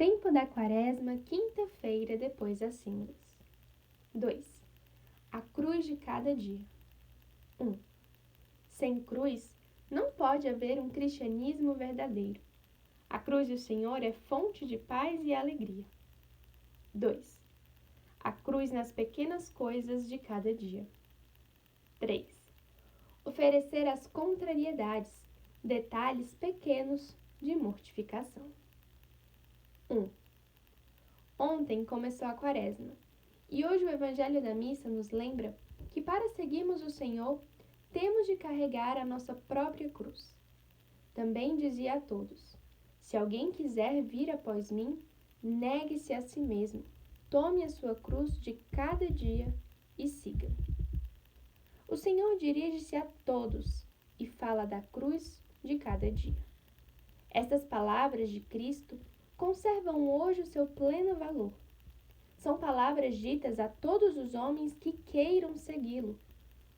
Tempo da Quaresma, quinta-feira depois das cinzas. 2. A cruz de cada dia. 1. Sem cruz, não pode haver um cristianismo verdadeiro. A cruz do Senhor é fonte de paz e alegria. 2. A cruz nas pequenas coisas de cada dia. 3. Oferecer as contrariedades, detalhes pequenos de mortificação. 1. Ontem começou a Quaresma, e hoje o Evangelho da Missa nos lembra que para seguirmos o Senhor, temos de carregar a nossa própria cruz. Também dizia a todos: se alguém quiser vir após mim, negue-se a si mesmo, tome a sua cruz de cada dia e siga-me. O Senhor dirige-se a todos e fala da cruz de cada dia. Estas palavras de Cristo conservam hoje o seu pleno valor. São palavras ditas a todos os homens que queiram segui-lo,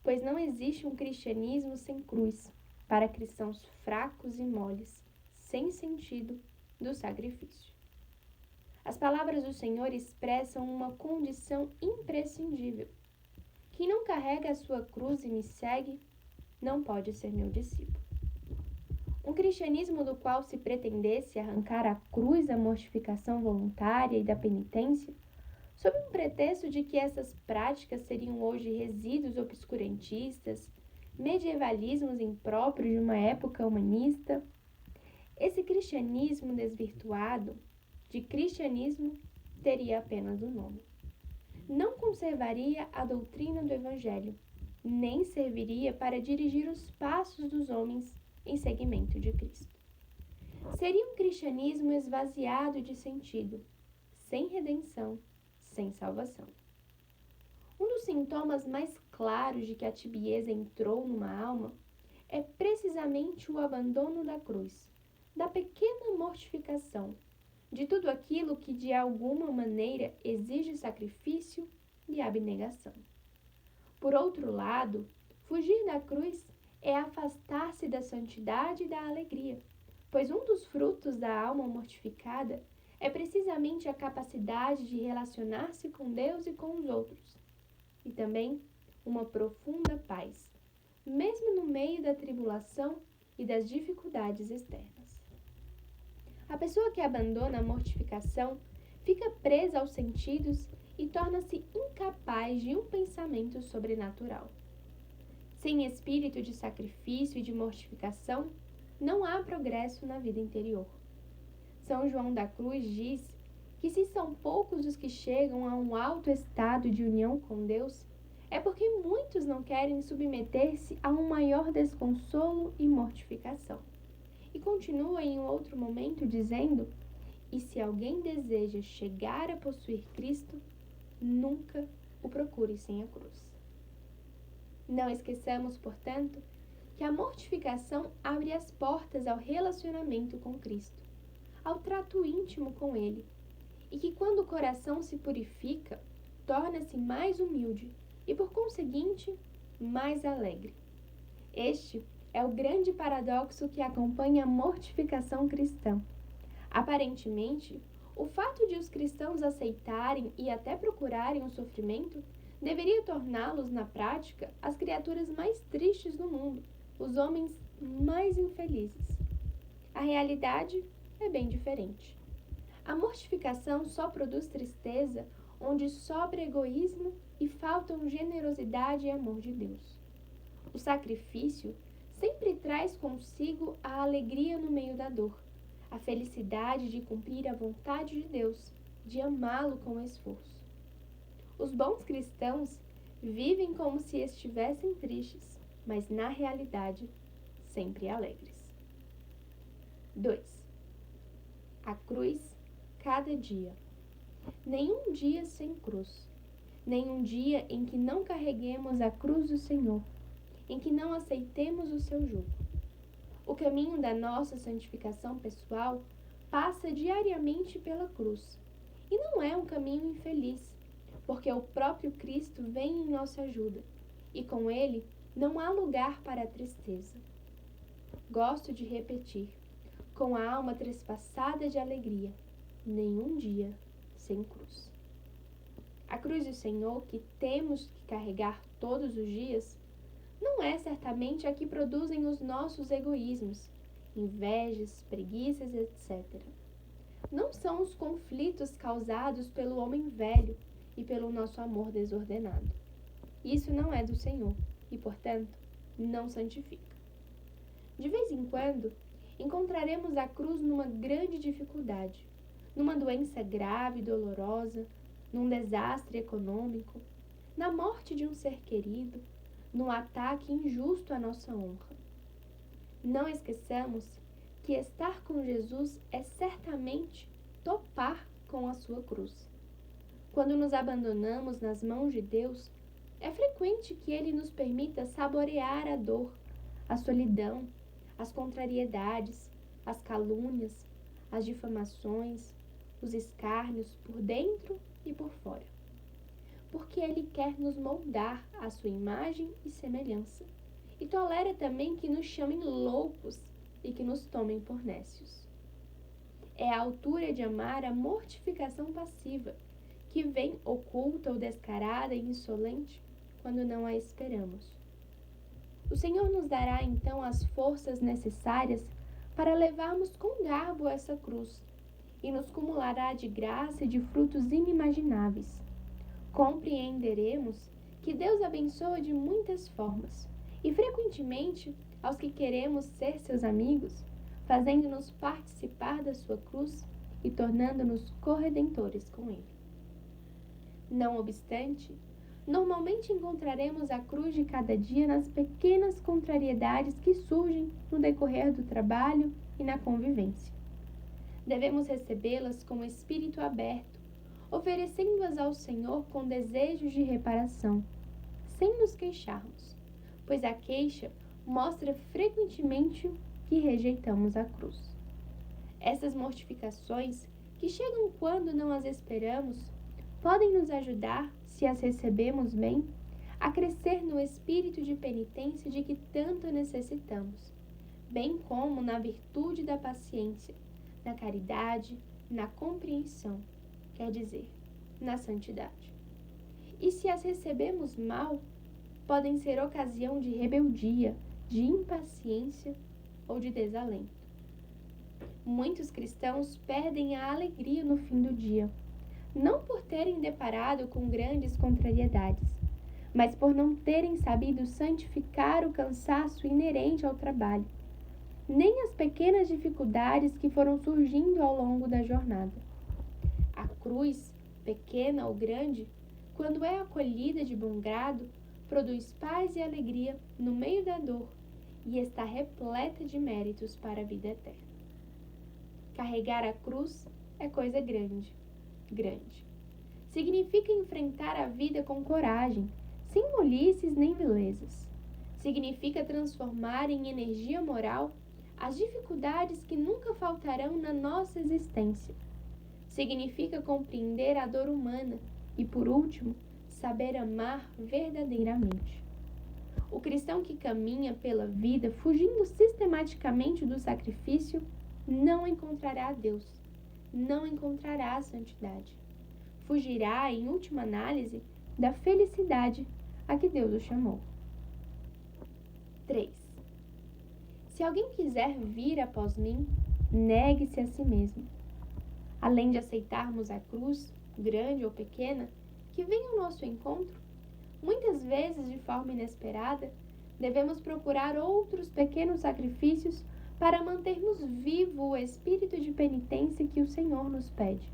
pois não existe um cristianismo sem cruz para cristãos fracos e moles, sem sentido do sacrifício. As palavras do Senhor expressam uma condição imprescindível. Quem não carrega a sua cruz e me segue, não pode ser meu discípulo. Um cristianismo do qual se pretendesse arrancar a cruz da mortificação voluntária e da penitência, sob um pretexto de que essas práticas seriam hoje resíduos obscurantistas, medievalismos impróprios de uma época humanista, esse cristianismo desvirtuado de cristianismo teria apenas o nome. Não conservaria a doutrina do Evangelho, nem serviria para dirigir os passos dos homens em seguimento de Cristo. Seria um cristianismo esvaziado de sentido, sem redenção, sem salvação. Um dos sintomas mais claros de que a tibieza entrou numa alma é precisamente o abandono da cruz, da pequena mortificação, de tudo aquilo que de alguma maneira exige sacrifício e abnegação. Por outro lado, fugir da cruz é afastar-se da santidade e da alegria, pois um dos frutos da alma mortificada é precisamente a capacidade de relacionar-se com Deus e com os outros, e também uma profunda paz, mesmo no meio da tribulação e das dificuldades externas. A pessoa que abandona a mortificação fica presa aos sentidos e torna-se incapaz de um pensamento sobrenatural. Sem espírito de sacrifício e de mortificação, não há progresso na vida interior. São João da Cruz diz que se são poucos os que chegam a um alto estado de união com Deus, é porque muitos não querem submeter-se a um maior desconsolo e mortificação. E continua em um outro momento dizendo: e se alguém deseja chegar a possuir Cristo, nunca o procure sem a cruz. Não esqueçamos, portanto, que a mortificação abre as portas ao relacionamento com Cristo, ao trato íntimo com Ele, e que quando o coração se purifica, torna-se mais humilde e, por conseguinte, mais alegre. Este é o grande paradoxo que acompanha a mortificação cristã. Aparentemente, o fato de os cristãos aceitarem e até procurarem o sofrimento deveria torná-los, na prática, as criaturas mais tristes do mundo, os homens mais infelizes. A realidade é bem diferente. A mortificação só produz tristeza onde sobra egoísmo e faltam generosidade e amor de Deus. O sacrifício sempre traz consigo a alegria no meio da dor, a felicidade de cumprir a vontade de Deus, de amá-lo com esforço. Os bons cristãos vivem como se estivessem tristes, mas na realidade sempre alegres. 2. A cruz cada dia. Nenhum dia sem cruz. Nenhum dia em que não carreguemos a cruz do Senhor, em que não aceitemos o seu jugo. O caminho da nossa santificação pessoal passa diariamente pela cruz. E não é um caminho infeliz, porque o próprio Cristo vem em nossa ajuda, e com ele não há lugar para a tristeza. Gosto de repetir, com a alma trespassada de alegria, nenhum dia sem cruz. A cruz do Senhor que temos que carregar todos os dias não é certamente a que produzem os nossos egoísmos, invejas, preguiças, etc. Não são os conflitos causados pelo homem velho e pelo nosso amor desordenado. Isso não é do Senhor e, portanto, não santifica. De vez em quando, encontraremos a cruz numa grande dificuldade, numa doença grave e dolorosa, num desastre econômico, na morte de um ser querido, num ataque injusto à nossa honra. Não esqueçamos que estar com Jesus é certamente topar com a sua cruz. Quando nos abandonamos nas mãos de Deus, é frequente que Ele nos permita saborear a dor, a solidão, as contrariedades, as calúnias, as difamações, os escárnios por dentro e por fora. Porque Ele quer nos moldar à sua imagem e semelhança, e tolera também que nos chamem loucos e que nos tomem por nécios. É a altura de amar a mortificação passiva, que vem oculta ou descarada e insolente quando não a esperamos. O Senhor nos dará então as forças necessárias para levarmos com garbo essa cruz e nos cumulará de graça e de frutos inimagináveis. Compreenderemos que Deus abençoa de muitas formas e frequentemente aos que queremos ser seus amigos, fazendo-nos participar da sua cruz e tornando-nos corredentores com Ele. Não obstante, normalmente encontraremos a cruz de cada dia nas pequenas contrariedades que surgem no decorrer do trabalho e na convivência. Devemos recebê-las com o espírito aberto, oferecendo-as ao Senhor com desejos de reparação, sem nos queixarmos, pois a queixa mostra frequentemente que rejeitamos a cruz. Essas mortificações, que chegam quando não as esperamos, podem nos ajudar, se as recebemos bem, a crescer no espírito de penitência de que tanto necessitamos, bem como na virtude da paciência, na caridade, na compreensão, quer dizer, na santidade. E se as recebemos mal, podem ser ocasião de rebeldia, de impaciência ou de desalento. Muitos cristãos perdem a alegria no fim do dia, não por terem deparado com grandes contrariedades, mas por não terem sabido santificar o cansaço inerente ao trabalho, nem as pequenas dificuldades que foram surgindo ao longo da jornada. A cruz, pequena ou grande, quando é acolhida de bom grado, produz paz e alegria no meio da dor e está repleta de méritos para a vida eterna. Carregar a cruz é coisa grande. Significa enfrentar a vida com coragem, sem molices nem vilezas. Significa transformar em energia moral as dificuldades que nunca faltarão na nossa existência. Significa compreender a dor humana e, por último, saber amar verdadeiramente. O cristão que caminha pela vida fugindo sistematicamente do sacrifício não encontrará Deus, não encontrará a santidade. Fugirá, em última análise, da felicidade a que Deus o chamou. 3. Se alguém quiser vir após mim, negue-se a si mesmo. Além de aceitarmos a cruz, grande ou pequena, que vem ao nosso encontro, muitas vezes de forma inesperada, devemos procurar outros pequenos sacrifícios para mantermos vivo o espírito de penitência que o Senhor nos pede.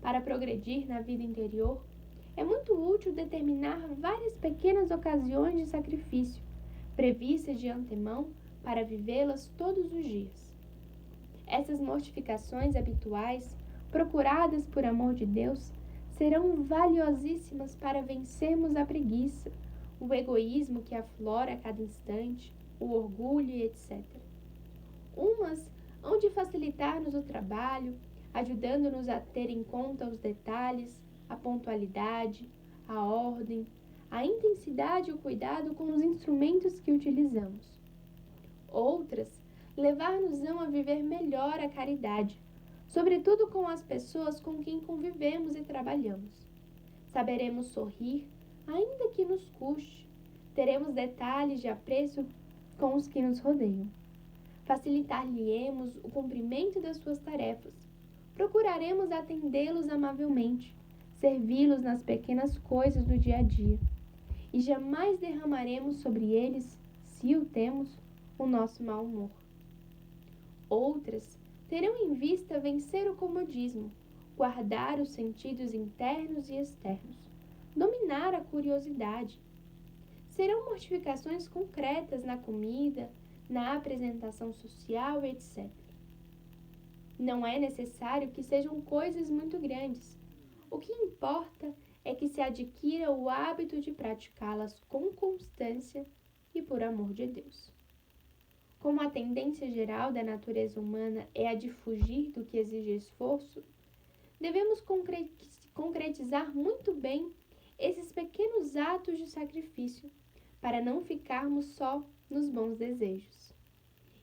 Para progredir na vida interior, é muito útil determinar várias pequenas ocasiões de sacrifício, previstas de antemão para vivê-las todos os dias. Essas mortificações habituais, procuradas por amor de Deus, serão valiosíssimas para vencermos a preguiça, o egoísmo que aflora a cada instante, o orgulho e etc. Umas hão de facilitar-nos o trabalho, ajudando-nos a ter em conta os detalhes, a pontualidade, a ordem, a intensidade e o cuidado com os instrumentos que utilizamos. Outras levar-nos-ão a viver melhor a caridade, sobretudo com as pessoas com quem convivemos e trabalhamos. Saberemos sorrir, ainda que nos custe. Teremos detalhes de apreço com os que nos rodeiam. Facilitar-lhe-emos o cumprimento das suas tarefas. Procuraremos atendê-los amavelmente, servi-los nas pequenas coisas do dia a dia. E jamais derramaremos sobre eles, se o temos, o nosso mau humor. Outras terão em vista vencer o comodismo, guardar os sentidos internos e externos, dominar a curiosidade. Serão mortificações concretas na comida, na apresentação social, etc. Não é necessário que sejam coisas muito grandes. O que importa é que se adquira o hábito de praticá-las com constância e por amor de Deus. Como a tendência geral da natureza humana é a de fugir do que exige esforço, devemos concretizar muito bem esses pequenos atos de sacrifício, para não ficarmos só nos bons desejos.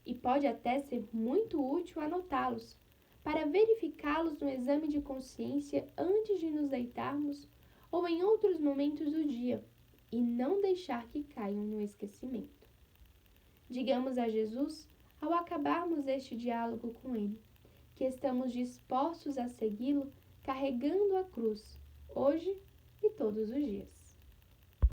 E pode até ser muito útil anotá-los, para verificá-los no exame de consciência antes de nos deitarmos ou em outros momentos do dia, e não deixar que caiam no esquecimento. Digamos a Jesus, ao acabarmos este diálogo com Ele, que estamos dispostos a segui-lo carregando a cruz, hoje e todos os dias.